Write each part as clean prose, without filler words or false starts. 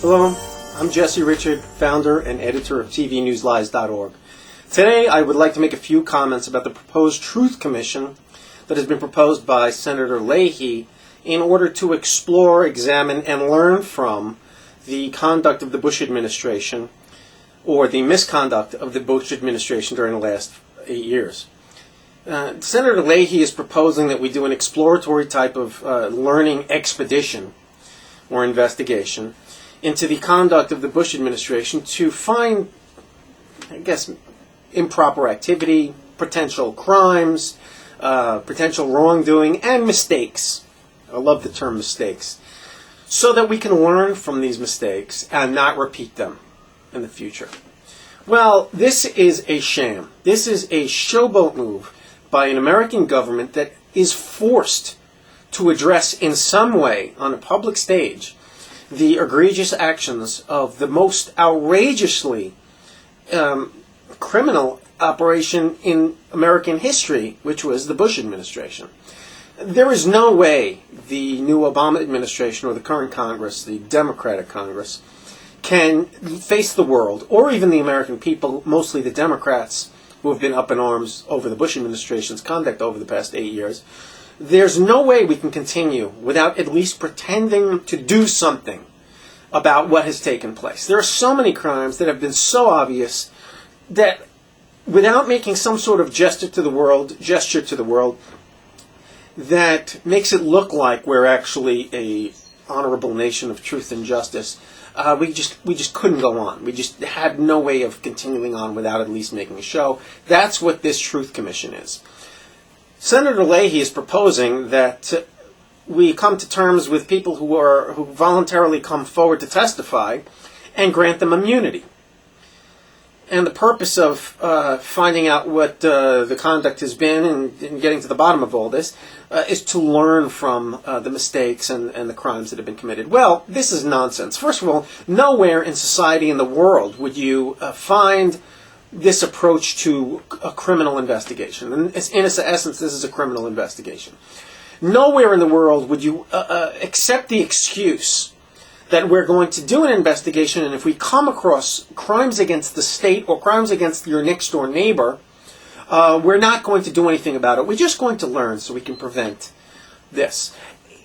Hello, I'm Jesse Richard, founder and editor of tvnewslies.org. Today I would like to make a few comments about the proposed Truth Commission that has been proposed by Senator Leahy in order to explore, examine, and learn from the conduct of the Bush administration or the misconduct of the Bush administration during the last 8 years. Senator Leahy is proposing that we do an exploratory type of learning expedition or investigation into the conduct of the Bush administration to find, I guess, improper activity, potential crimes, potential wrongdoing, and mistakes. I love the term mistakes. So that we can learn from these mistakes and not repeat them in the future. Well, this is a sham. This is a showboat move by an American government that is forced to address in some way on a public stage the egregious actions of the most outrageously criminal operation in American history, which was the Bush administration. There is no way the new Obama administration or the current Congress, the Democratic Congress, can face the world, or even the American people, mostly the Democrats who have been up in arms over the Bush administration's conduct over the past 8 years. There's no way we can continue without at least pretending to do something about what has taken place. There are so many crimes that have been so obvious that without making some sort of gesture to the world that makes it look like we're actually a honorable nation of truth and justice, we just couldn't go on. We just had no way of continuing on without at least making a show. That's what this Truth Commission is. Senator Leahy is proposing that we come to terms with people who voluntarily come forward to testify and grant them immunity. And the purpose of finding out what the conduct has been and getting to the bottom of all this is to learn from the mistakes and the crimes that have been committed. Well, this is nonsense. First of all, nowhere in society in the world would you find this approach to a criminal investigation. And in essence, this is a criminal investigation. Nowhere in the world would you accept the excuse that we're going to do an investigation, and if we come across crimes against the state or crimes against your next-door neighbor, we're not going to do anything about it. We're just going to learn so we can prevent this.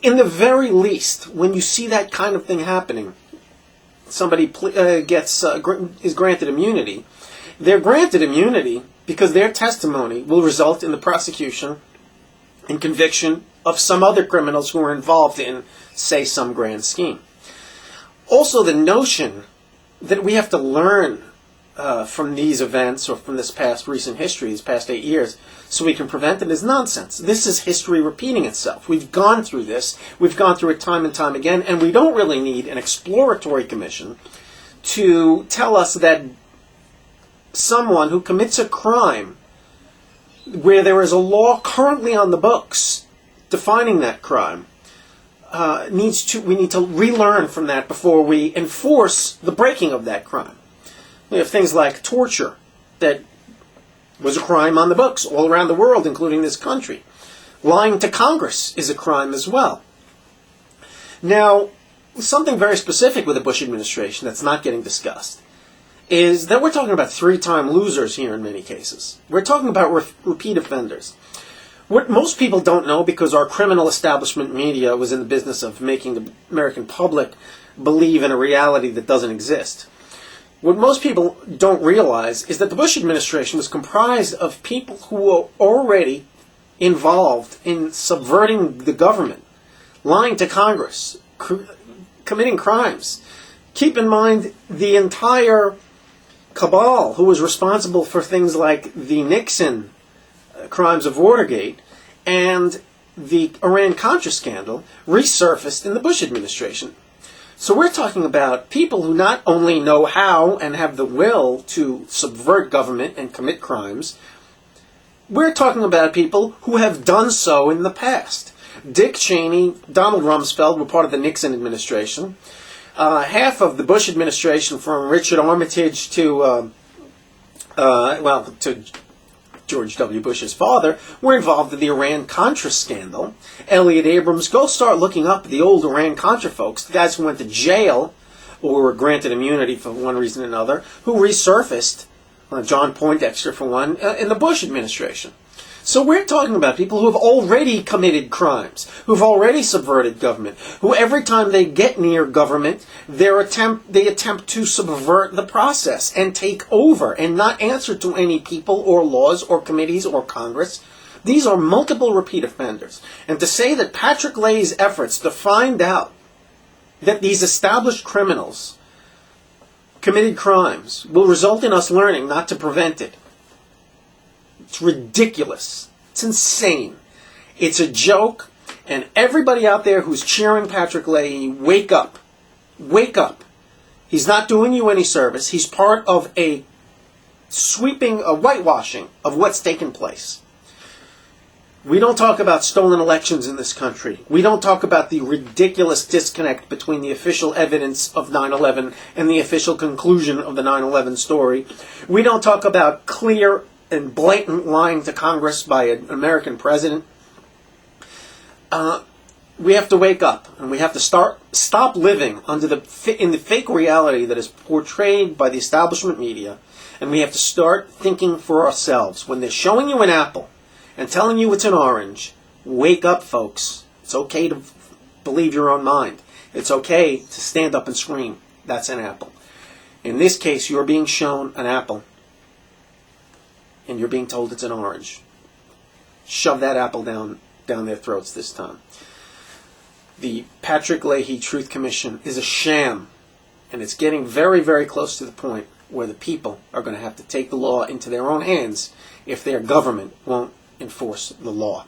In the very least, when you see that kind of thing happening, somebody is granted immunity. They're granted immunity because their testimony will result in the prosecution and conviction of some other criminals who are involved in, say, some grand scheme. Also, the notion that we have to learn from these events or from this past recent history, these past 8 years, so we can prevent them is nonsense. This is history repeating itself. We've gone through this. We've gone through it time and time again, and we don't really need an exploratory commission to tell us that someone who commits a crime where there is a law currently on the books defining that crime, we need to relearn from that before we enforce the breaking of that crime. We have things like torture that was a crime on the books all around the world, including this country. Lying to Congress is a crime as well. Now, something very specific with the Bush administration that's not getting discussed is that we're talking about three-time losers here in many cases. We're talking about repeat offenders. What most people don't know, because our criminal establishment media was in the business of making the American public believe in a reality that doesn't exist. What most people don't realize is that the Bush administration was comprised of people who were already involved in subverting the government, lying to Congress, committing crimes. Keep in mind the entire cabal who was responsible for things like the Nixon crimes of Watergate and the Iran-Contra scandal resurfaced in the Bush administration. So we're talking about people who not only know how and have the will to subvert government and commit crimes, we're talking about people who have done so in the past. Dick Cheney, Donald Rumsfeld were part of the Nixon administration. Half of the Bush administration, from Richard Armitage to George W. Bush's father, were involved in the Iran-Contra scandal. Elliot Abrams, go start looking up the old Iran-Contra folks, the guys who went to jail or were granted immunity for one reason or another, who resurfaced, John Poindexter for one, in the Bush administration. So we're talking about people who have already committed crimes, who've already subverted government, who every time they get near government, they attempt to subvert the process and take over and not answer to any people or laws or committees or Congress. These are multiple repeat offenders. And to say that Patrick Leahy's efforts to find out that these established criminals committed crimes will result in us learning not to prevent it, it's ridiculous. It's insane. It's a joke. And everybody out there who's cheering Patrick Leahy, wake up. Wake up. He's not doing you any service. He's part of a whitewashing of what's taken place. We don't talk about stolen elections in this country. We don't talk about the ridiculous disconnect between the official evidence of 9/11 and the official conclusion of the 9/11 story. We don't talk about clear and blatant lying to Congress by an American president. We have to wake up, and we have to stop living in the fake reality that is portrayed by the establishment media, and we have to start thinking for ourselves. When they're showing you an apple and telling you it's an orange, wake up, folks. It's okay to believe your own mind. It's okay to stand up and scream, that's an apple. In this case, you're being shown an apple, and you're being told it's an orange. Shove that apple down their throats this time. The Patrick Leahy Truth Commission is a sham, and it's getting very, very close to the point where the people are going to have to take the law into their own hands if their government won't enforce the law.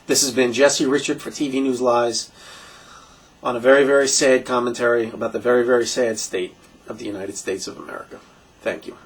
This has been Jesse Richard for TV News Lies on a very, very sad commentary about the very, very sad state of the United States of America. Thank you.